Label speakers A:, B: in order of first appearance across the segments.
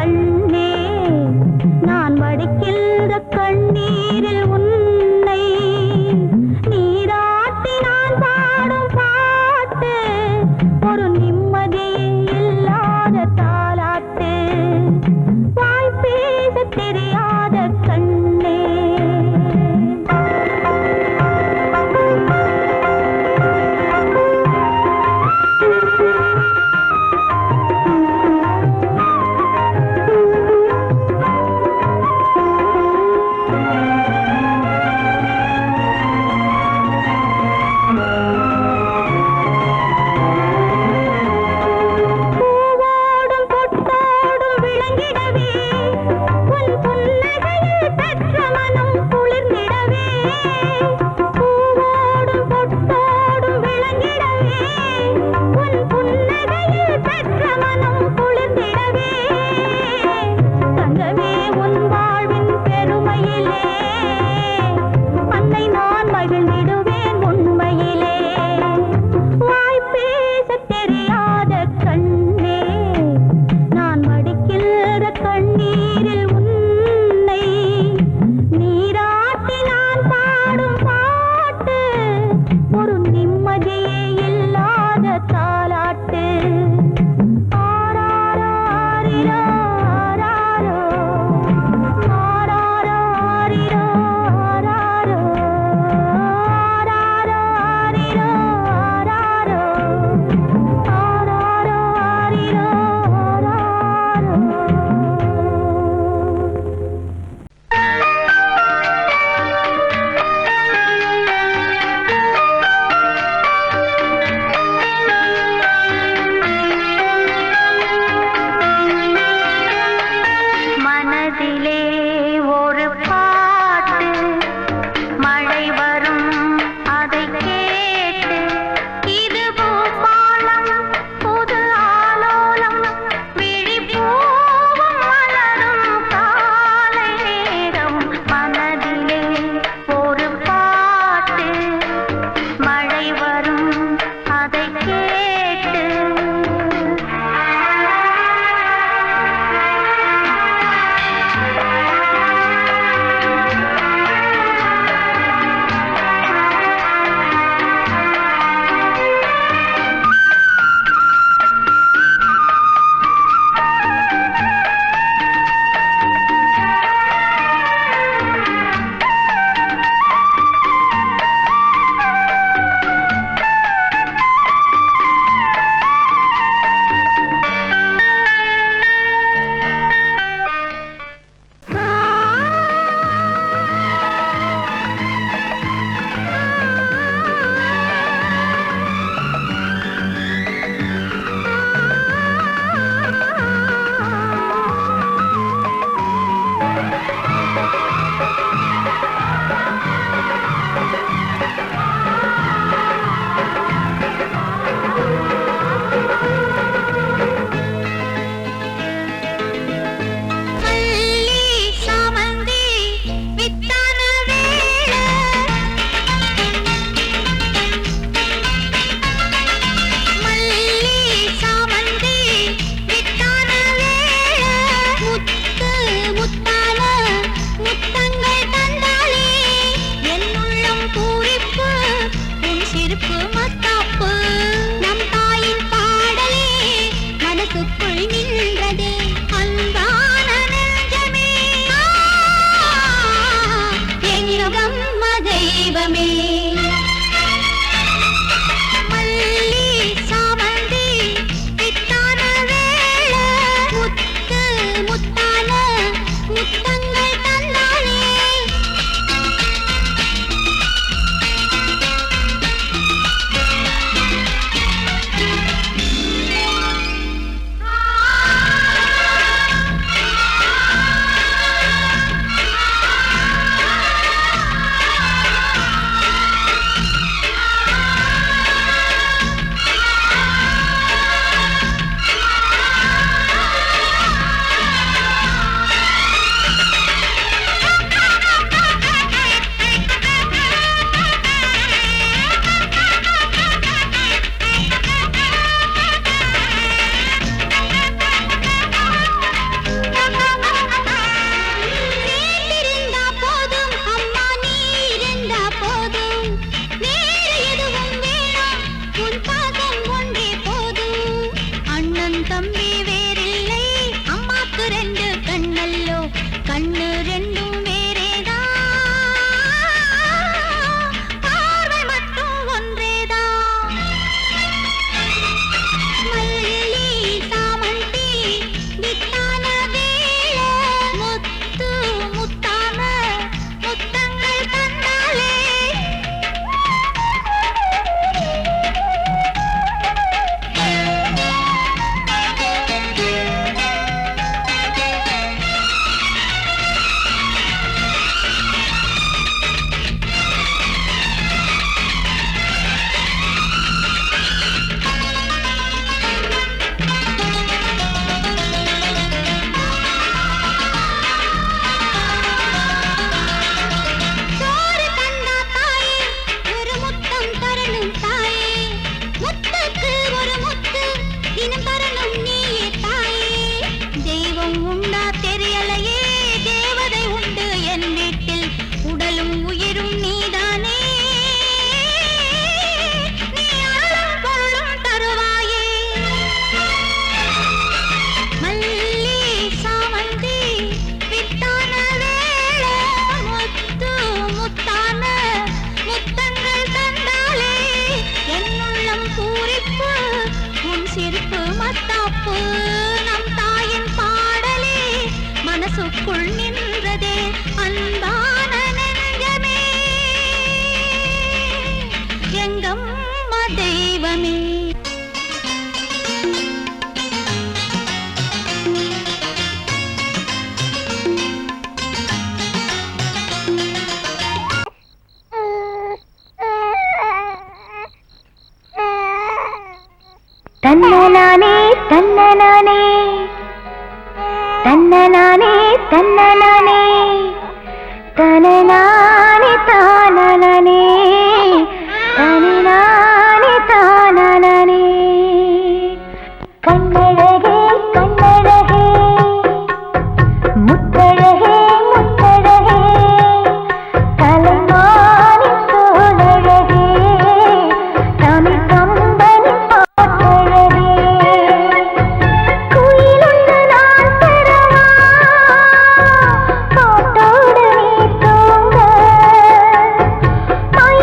A: கண்ணே நான் வடிக்கின்ற கண்ணீரில் உன்னை நீராட்டி நான் பாடும் பாட்டு ஒரு நிம்மதி இல்லாத தாலாட்டு வாய் பேச தெரியாத கண்ணே எனக்குள் நின்றதே அன்பான நெஞ்சமே எங்கம்மா தெய்வமே. தன்னனானே தன்னனானே தன்னனானே தன்னனானே தனனானே தானனே தனனானே தானனே கண்ணழகே கண்ணழகே முத்தழகே முத்தழகே தலைமானி தோழழகே தமிழ் கம்பனி பாட்டழகே குயிலொன்று நான் தரவா பாட்டோடு நீ தூங்க மயிலொன்று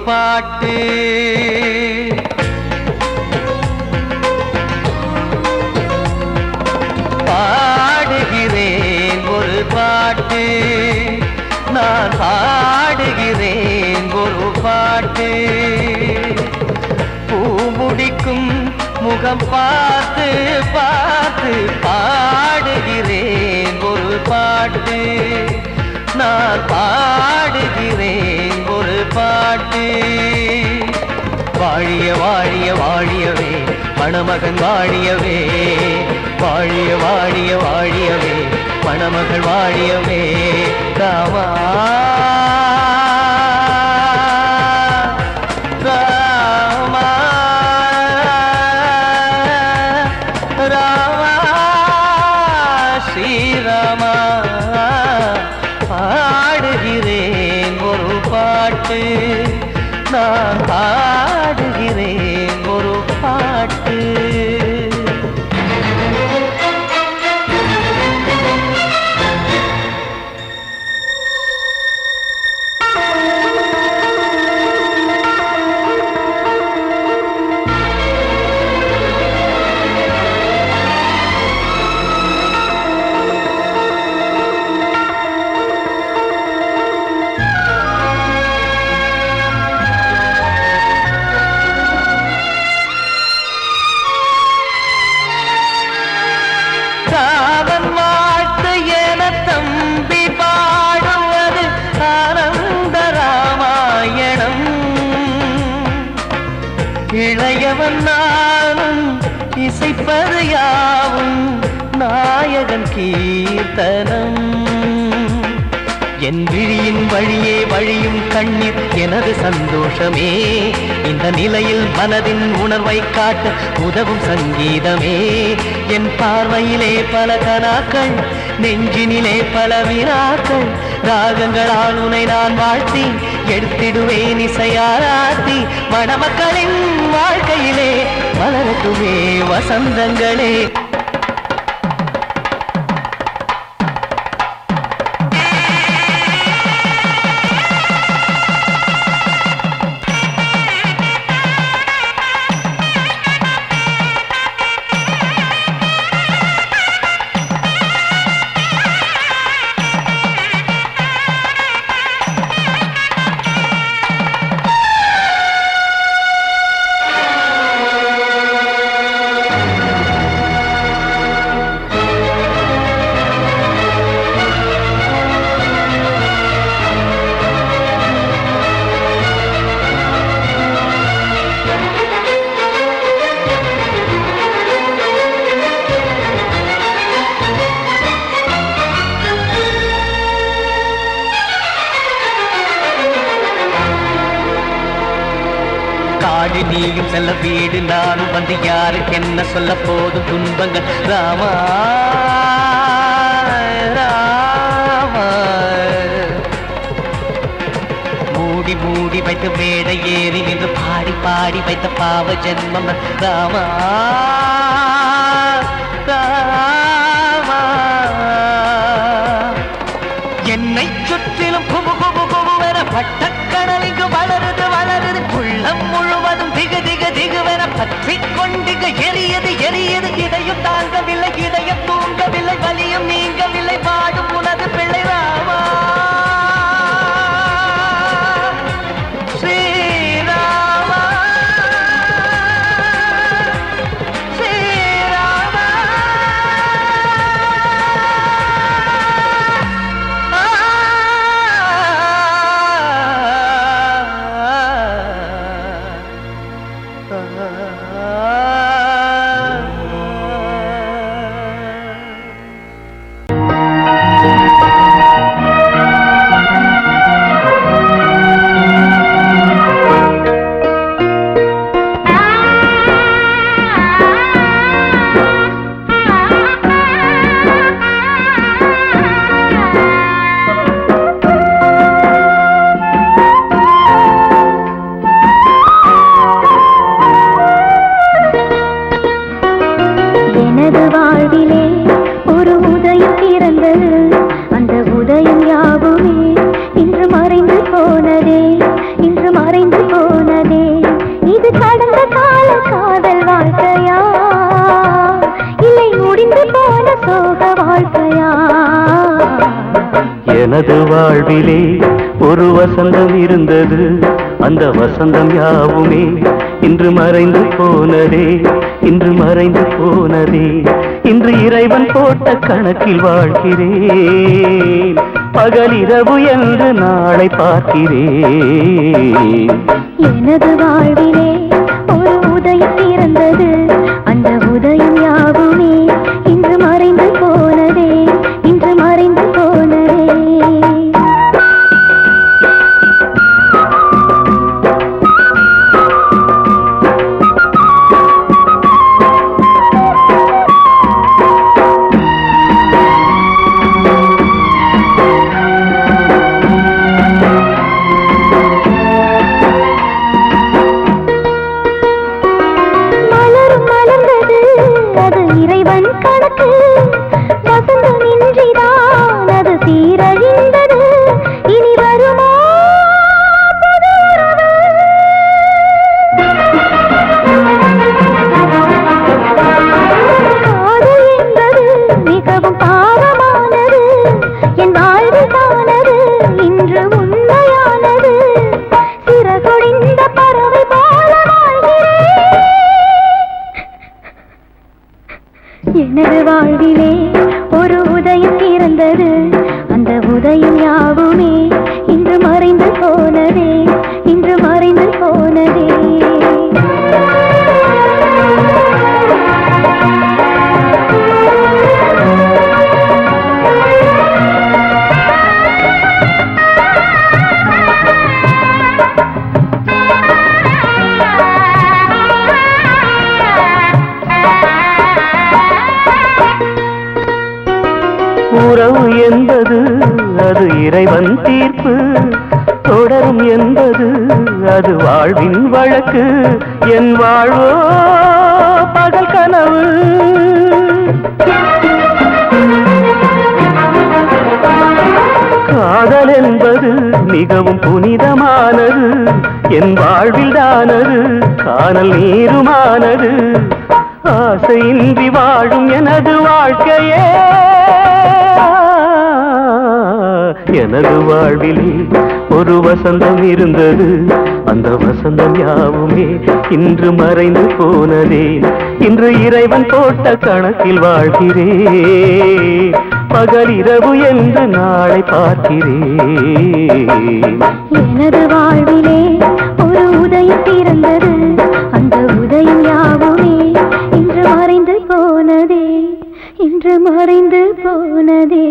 B: பாட்டு. பாடுகிறேன் ஒரு பாட்டு, நான் பாடுகிறேன் ஒரு பாட்டு. பூ முடிக்கும் முகம் பார்த்து பார்த்து பாடுகிறேன் ஒரு பாட்டு, நான் பாடுகிறேன் ஒரு பாட்டு. வாழிய வாழிய வாழியவே மணமகன் வாழியவே, வாழிய வாழிய வாழியவே மணமகள் வாழியவே. ராமா ராமா ராமா ஸ்ரீராமா. பாடுகிறேன் ஒரு பாட்டு, நான் பாடுகிறேன் ஒரு பாட்டு. ராமன் வாழ்த்து என தம்பி பாடுவது ஆனந்த ராமாயணம். இளையவன் நானும் இசைப்பது யாவும் நாயகன் கீர்த்தனம். என் விழியின் வழியே வழியும் கண்ணீர் எனது சந்தோஷமே. இந்த நிலையில் மனதின் உணர்வை காட்ட உதவும் சங்கீதமே. என் பார்வையிலே பல கனாக்கள், நெஞ்சினிலே பல வினாக்கள். ராகங்களால் உனை நான் வாழ்த்தி எடுத்திடுவேன் இசையாராத்தி. மணமக்களின் வாழ்க்கையிலே மலரட்டுமே வசந்தங்களே. காடு நீயும் செல்ல வீடு நானும் வந்து யாருக்கு என்ன சொல்ல போதும் துன்பங்கள். ராமா ராமா மூடி மூடி வைத்த மேடை ஏறி நின்று பாடி பாடி வைத்த பாவ ஜென்மம். ராமா ராமா என்னை சுற்றிலும் குபு குபு குபுவென பட்டக்கடல் இங்கு வளருது வளருது. உள்ளம் முழுவதும் திகு திகு திகுவென பற்றி கொண்டிகு எரியது எரியது. இதையும் தாங்கவில்லை இதயம் தூங்கவில்லை, வலியும் நீங்கவில்லை, பாடும் உனது பிள்ளை. ராமா ஸ்ரீராமா ஸ்ரீராமா.
C: எனது வாழ்விலே ஒரு வசந்தம் இருந்தது, அந்த வசந்தம் யாவுமே இன்று மறைந்து போனதே, இன்று மறைந்து போனதே. இன்று இறைவன் போட்ட கணக்கில் வாழ்கிறேன், பகலிரவு என்று நாளை பார்க்கிறேன்.
A: எனது வாழ்விலே ஒரு உதயம் பிறந்தது, அந்த உதயம் யாவுமே இன்று மறைந்து போனதே, இன்று மறைந்து போனதே. இறைவன் கணக்கு வசந்தமின்றிதான் அது சீரழிந்தது, இனி வருமா காதல் என்பது மிகவும் பாவமானது, என் வாழ்வில் தானது இன்று உண்மையானது, சிறகுடிந்த பறவை போல வாழ்கிறேன். எனது வாழ்விலே ஒரு உதயம் பிறந்தது, அந்த உதயம் யாவுமே இன்று மறைந்து போனதே, இன்று மறைந்து போனதே.
C: உறவு என்பது அது இறைவன் தீர்ப்பு, தொடரும் என்பது அது வாழ்வின் வழக்கு. என் வாழ்வோ பகல் கனவு, காதல் என்பது மிகவும் புனிதமானது, என் வாழ்வில் தானது காணல் நீருமானது. ஆசையின்றி வாழும் எனது வாழ்க்கையே, எனது வாழ்விலே ஒரு வசந்தம் இருந்தது, அந்த வசந்தம் யாவுமே இன்று மறைந்து போனதே, இன்று இறைவன் போட்ட கணக்கில் வாழ்கிறேன், பகலிரவு என்று நாளை பார்க்கிறேன்.
A: எனது வாழ்விலே ஒரு உதயம் பிறந்தது, அந்த உதயம் யாவுமே இன்று மறைந்து போனதே, இன்று மறைந்து போனதே.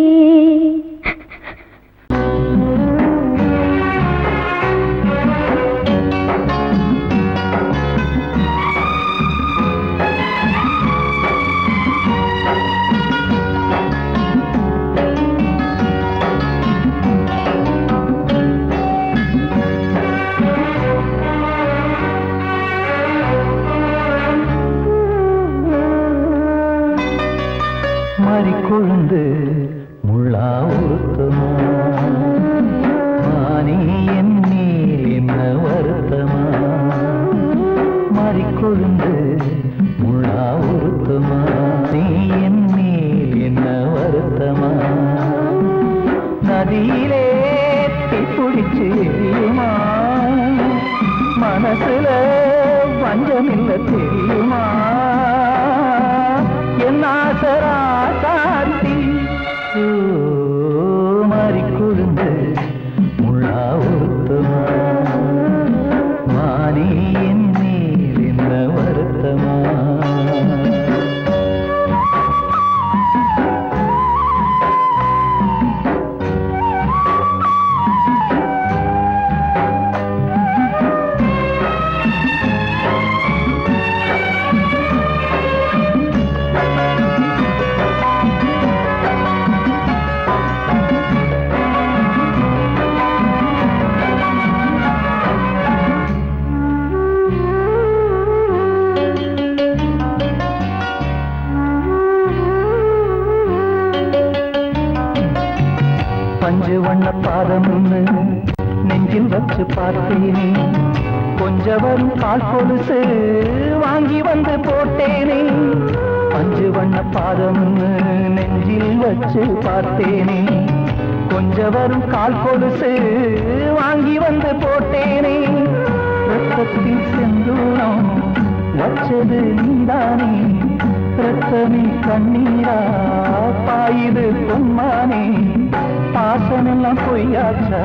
C: மறிக்கொழுந்து முள்ளா உருத்தமா, மானே என் மேல் என்ன வருத்தமா. மறிக்கொழுந்து முள்ளா உருத்தமா, நீ என் மேல் என்ன வருத்தமா. நதியிலே தீப்பிடிச்சு எரியுமா, மனசுல பஞ்சமில்ல தெரியுமா. என் ஆசரா சாந்தி மாறிக்கொழுந்து முள்ளா உருத்தமா, மானே என் மேல் என்ன வருத்தமா. பஞ்சு வண்ண பாதம் நெஞ்சில் வச்சு பார்த்தேனே, கொஞ்சம் வரும் கால் கொலுசு வாங்கி வந்து போட்டேனே. பஞ்சு வண்ண பாதம் நெஞ்சில் வச்சு பார்த்தேனே, கொஞ்சம் வரும் கால் கொலுசு வாங்கி வந்து போட்டேனே ரத்தத்தில் செந்தூரம் வச்சது நீதானே ரத்தமே கண்ணீரா பாயுது பொன்மானே பாசமெல்லாம் பொய்யாச்சா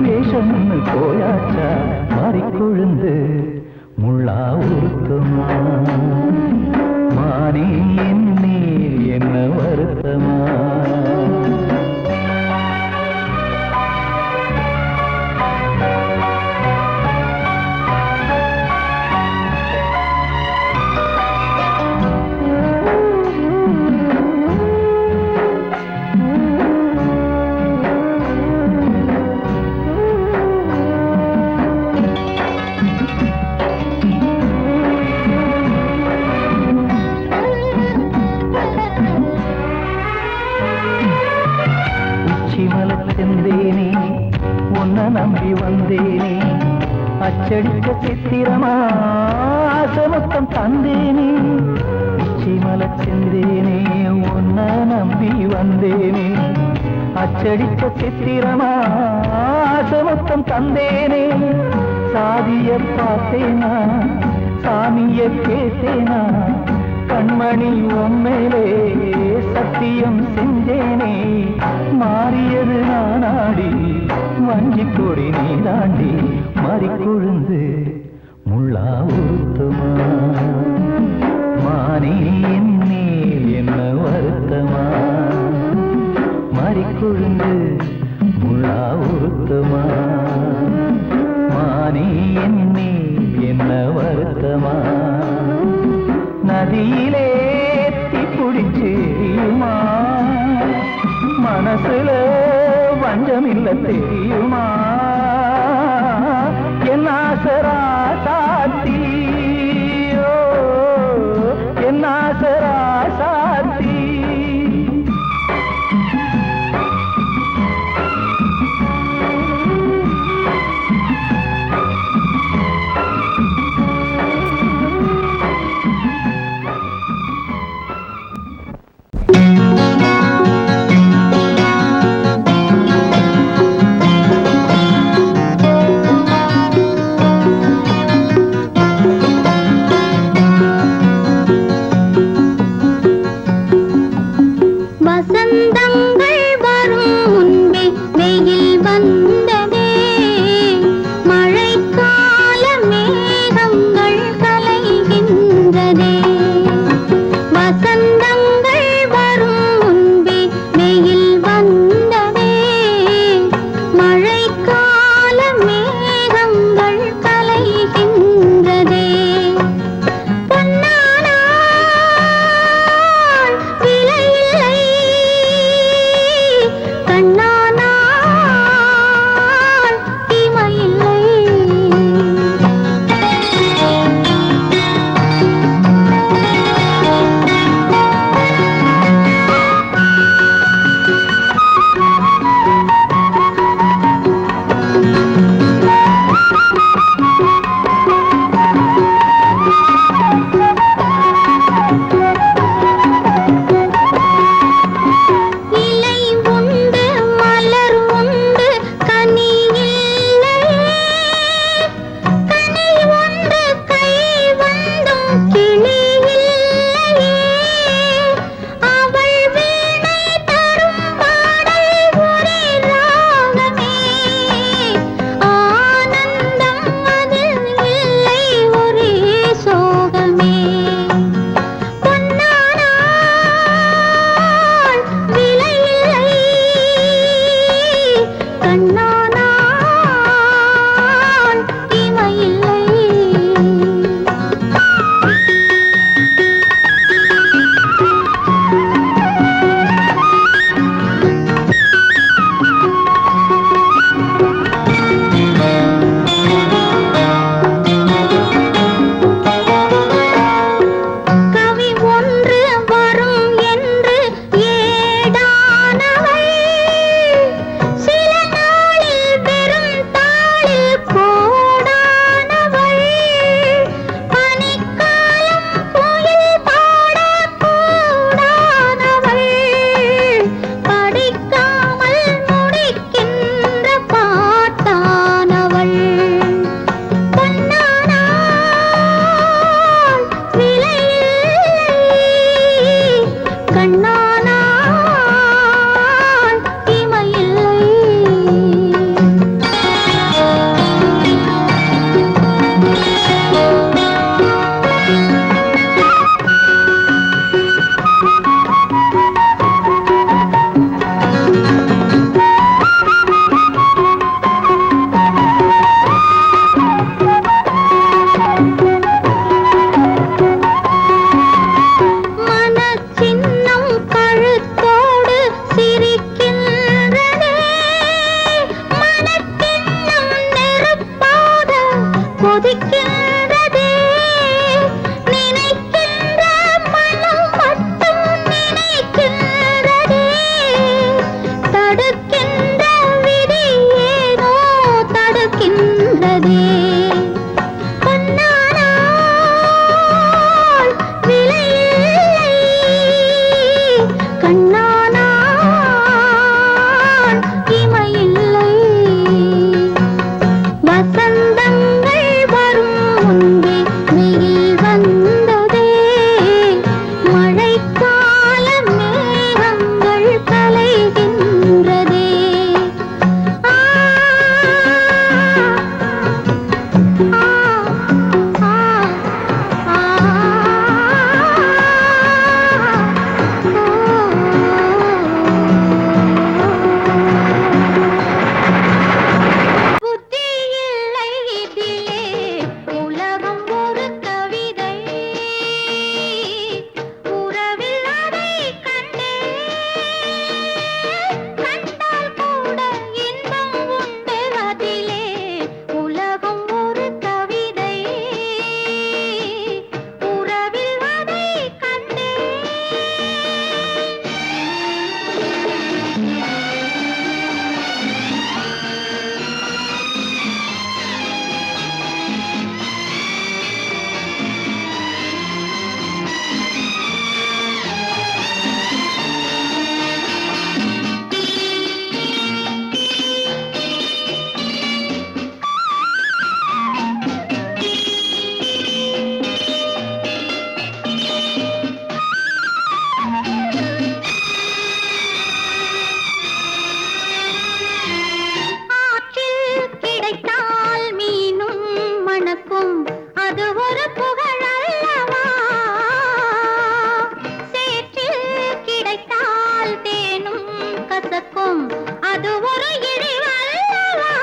C: வேஷம்னு போயாச்சா மாறிக்கொழுந்து முள்ளா உருத்தமா மானே என் மேல் என்ன வருத்தமா செந்தேனே உன்னை நம்பி வந்தேனே அச்சடிக்க சித்திரமா ஆசமொத்தம் தந்தேனே உச்சிமல செந்தேனே உன்னை நம்பி வந்தேனே அச்சடிக்க சித்திரமா ஆசமொத்தம் தந்தேனே சாதிய பார்த்தேனா சாமிய கேட்டேனா கண்மணி உம்மேலே சத்தியம் செஞ்சேனே மாறியது நானாடி வஞ்சி கொடி நீ தாண்டி மாறிக்கொழுந்து முள்ளா உருத்தமா மானே என் மேல் என்ன வருத்தமா மாறிக்கொழுந்து முள்ளா உருத்தமா மானே என் மேல் என்ன வருத்தமா நதியிலே தீப்புடிச்சேயுமா மனசுல வஞ்சமில்ல தெரியுமா என் ஆசரா சாத்தி என் ஆசரா சாத்தி
A: கண்ணானால் தீமையில்லை. மனச்சின்னம் கழுத்தோடு சிரிக்கின்றதே, மனக்கிண்ணம் நெருப்பாக கொதிக்கின்றதே, நினைக்கின்ற மனம் மட்டும் நினைக்கின்றதே, தடுக்கின்ற விதி ஏனோ தடுக்கின்றதே. பொன்னானால் விலையில்லை, கண்ணானால் இமையில்லை. வசந்தங்கள் வரும் முன்பே வெயில் வந்ததே, மழைக்கால மேகங்கள் கலைகின்றதே. ஆ புத்தி இல்லை இதிலே, உலகம் ஒரு கவிதை, உறவில் அதை கண்டால் கூட இன்பம் உண்டு அதிலே. உலகம் ஒரு கவிதை, உறவில் அதை ஆற்றில் கிடைத்தால் மீனும் மணக்கும், அது ஒரு புகழ் அல்லவா? சேற்றில் கிடைத்தால் தேனும் கசக்கும், அது ஒரு இழிவல்லவா?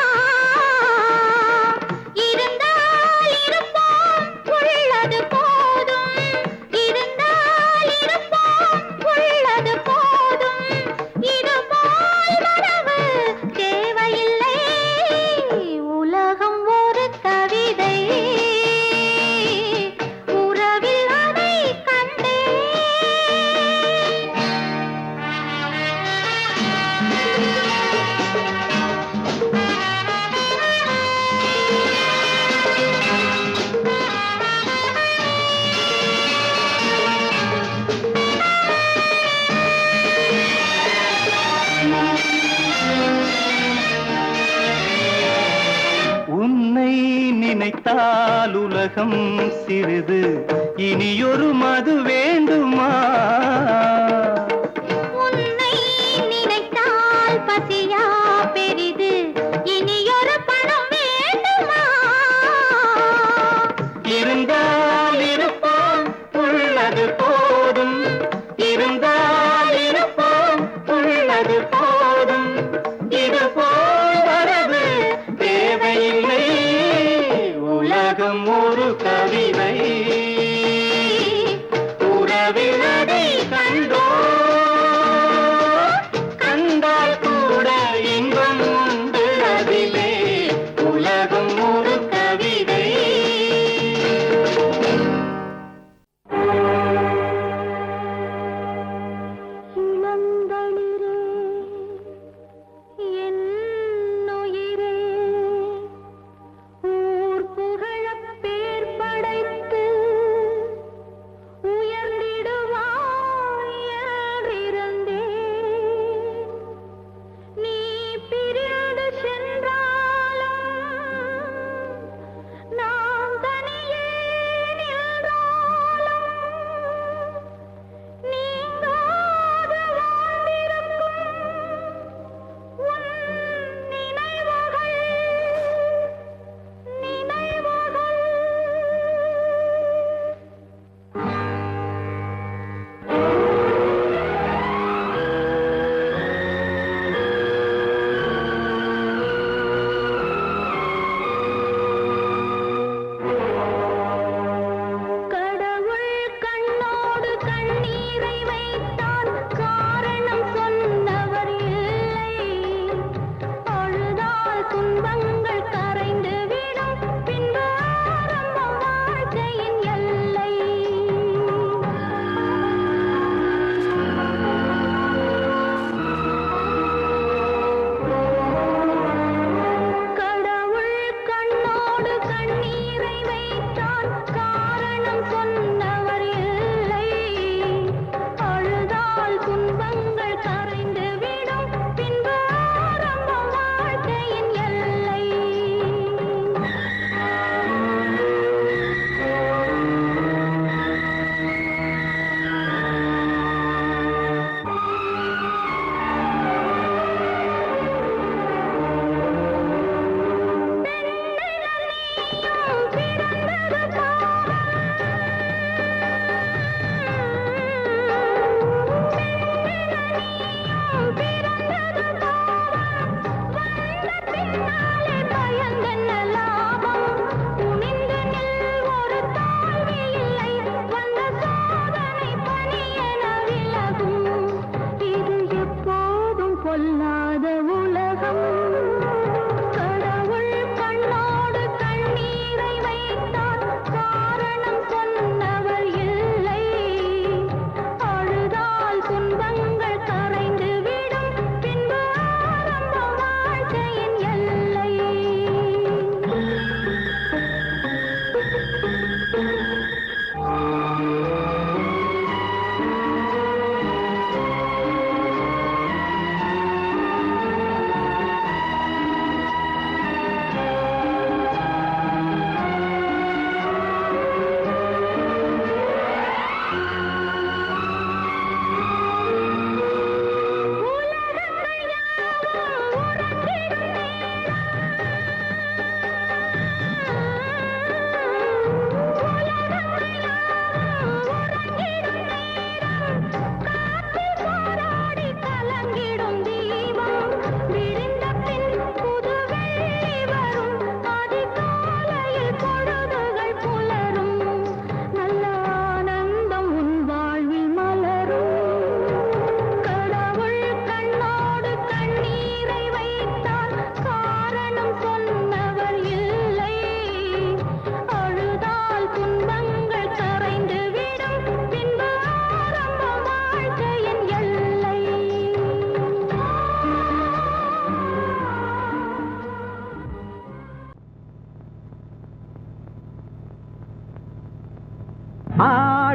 A: இருந்தால் இருப்போம், உள்ளது போதும், இருந்தால் இருப்போம், உள்ளது போதும், இதுபோல் வரவு தேவையில்லை. உலகம் ஒரு கவிதை, உறவில் அதை
C: உன்னை நினைத்தால் உலகம் சிறிது, இனியொரு மது வேண்டுமா?
A: உன்னை நினைத்தால் பசியா பெரிது, இனியொரு பணம் வேண்டுமா?
C: இருந்தால் இருப்போம், உள்ளது போதும், இருந்தால் இருப்போம், உள்ளது போதும், இது போல் வரவு தேவையில்லை. உலகம் ஒரு கவிதை, உறவில் அதை கண்டோ, கண்டால் கூட இன்பம் உண்டு அதிலே. உலகம் ஒரு கவிதை.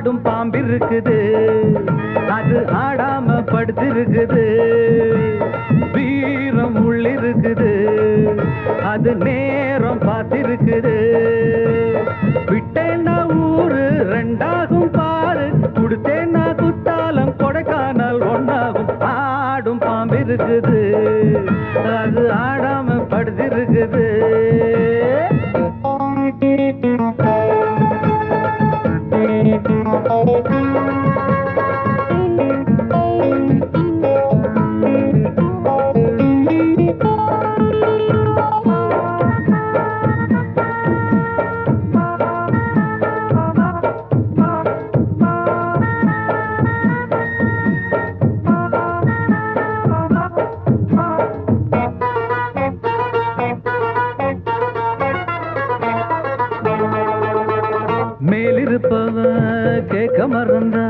C: ஆடும் பாம்பிருக்குது அது ஆடாம படுத்திருக்குது வீரம் உள்ளிருக்குது அது நேரம் பார்த்திருக்குது விட்டேன்னா ஊரு ரெண்டாகும் பாரு கொடுத்தேன்னா குத்தாலம் கொடைக்கானல் ஒன்னாகும் ஆடும் பாம்பிருக்குது அது ஆடாம படுத்திருக்குது மேலிருப்பவ கேட்க மறந்தா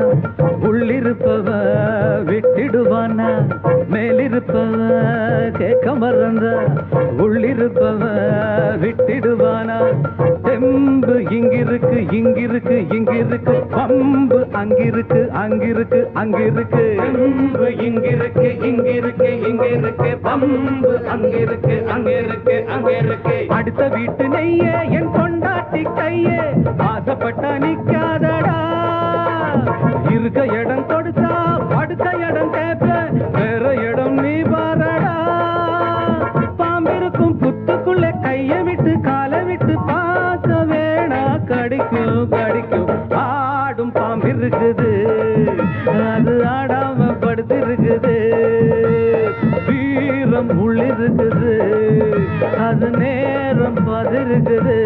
C: உள்ளிருப்பவ விட்டிடுவானா மேலிருப்பவ கேட்க மறந்தா உள்ளிருப்பவ விட்டிடுவானா தெம்பு இங்கிருக்கு இங்கிருக்கு இங்கிருக்கு பம்பு அங்கிருக்கு அங்கிருக்கு அங்கிருக்கு தெம்பு இங்கிருக்கு இங்கிருக்கு இங்கிருக்கு பம்பு அங்கிருக்கு அங்கிருக்கு அங்கிருக்கு அடுத்த வீட்டு நெய்ய என் கொண்டாட்டி கையே ஆசைப்பட்டா நிக்காதடா இருக்க இடம் கொடுத்தா படுத்த இடம் கேட்ப வேற இடம் நீ பாரடா பாம்பிருக்கும் புத்துக்குள்ள கைய விட்டு காலை விட்டு பார்க்க வேணா கடிக்கும் கடிக்கும் ஆடும் பாம்பிருக்குது அது ஆடாம படுத்திருக்குது வீரம் உள்ளிருக்குது அது நேரம் பதிருக்குது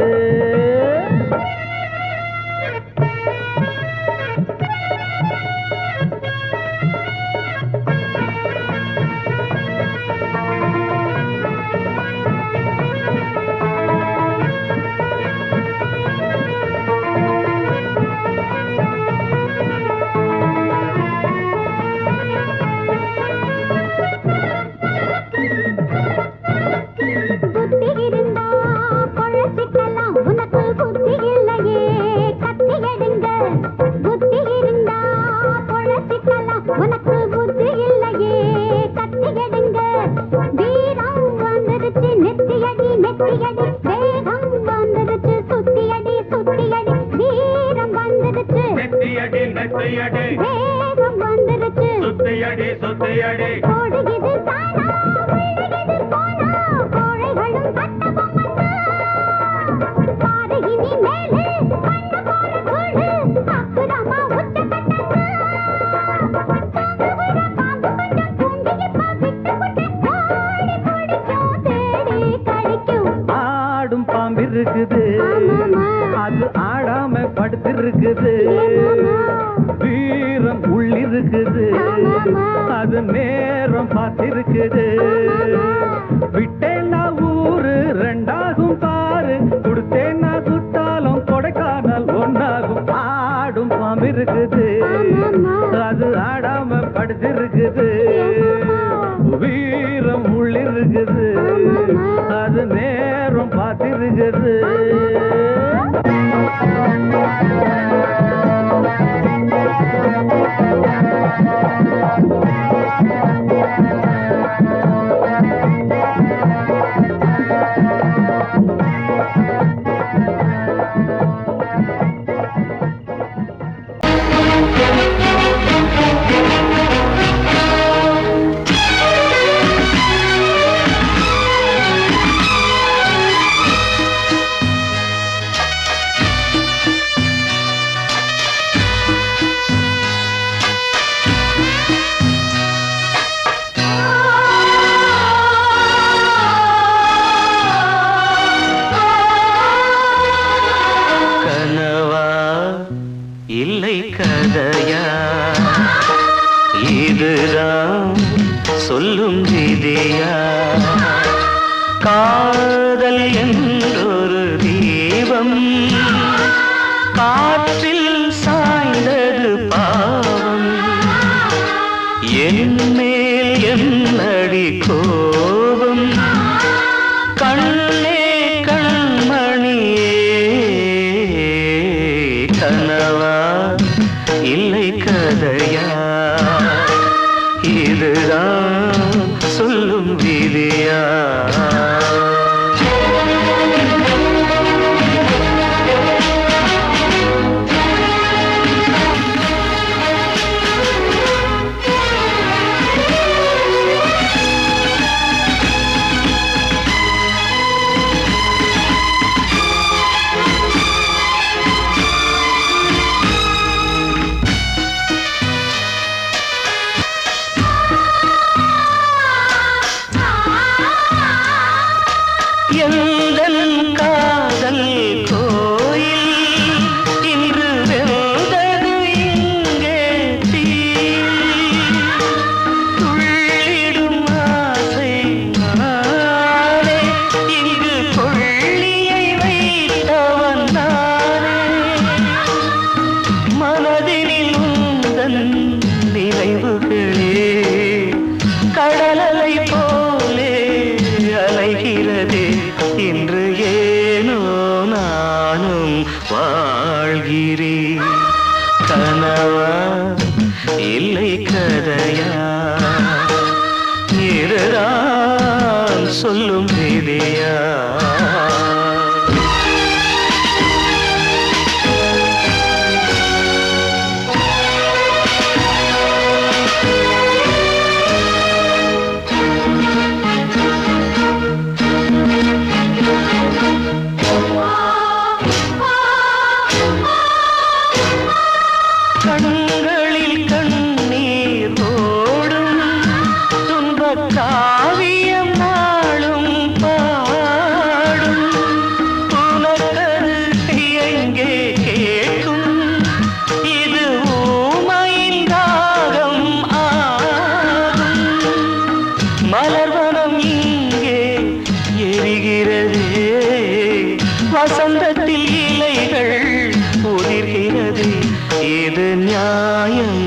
C: ஆடும் பாம்பிருக்குது அது ஆடாம படுத்திருக்குது வீரம் உள்ளிருக்குது அது நேரம் பார்த்திருக்குது விட்டேன்னா ஊரு ரெண்டாகும் பாரு கொடுத்தேன்னா குத்தாலம் கொடைக்கானல் ஒன்னாகும் ஆடும் பாம்பிருக்குது அது ஆடாம படுத்திருக்குது வீரம் உள்ளிருக்குது அது நேரம் பார்த்திருக்குது
B: கதையா இதுதான் சொல்லும் விதியா காதல் என்றொரு தீபம் காற்றில் சாய்ந்தது பாவம் என் மேல் என்னடி கோபம் கண்ணே கண்மணியே கனவா
C: கதையா இதுதான் சொல்லும் விதியா எந்தன் காதல் கோயில் இன்று வெந்தது இங்கே தீ துள்ளிடும் ஆசை நானே இங்கு கொள்ளியை வைத்தவன் நானே மனதினில் உந்தன் நினைவுகளே கடலலை போலே அலைகிறதே இன்று ஏனோ நானும் வாழ்கிறேன் கனவா இல்லை கதையா இதுதான் சொல்லும் விதியா கண்களில் கண்ணீர் ஓடும் துன்பக் காவியம் நாளும் பாடும் உனக்கது எங்கே கேட்கும் இது ஊமையின் ராகம் ஆகும் மலர்வனம் இங்கே எரிகிறதே வசந்தத்தில் இலைகள் உதிர்கிறது இது நியாயந்தானா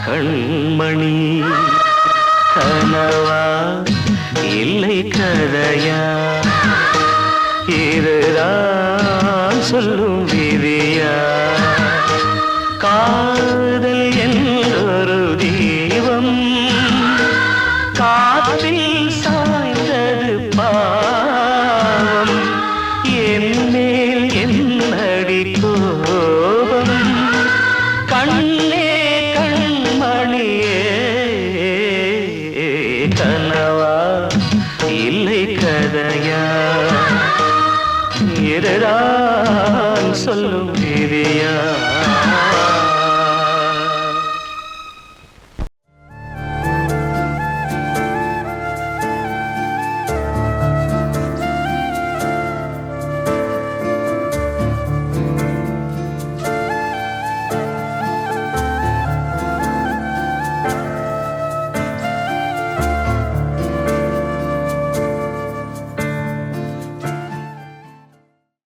C: கண்மணி கனவா இல்லை கதையா இதுதான் சொல்லும் விதியா காதல் என்றொரு தீபம் காற்றில் சாய்ந்தது பாவம் என் மேல் என்னடி கோபம் கண்ணே கண்மணியே கனவா இல்லை கதையா இதுதான் சொல்லும் விதியா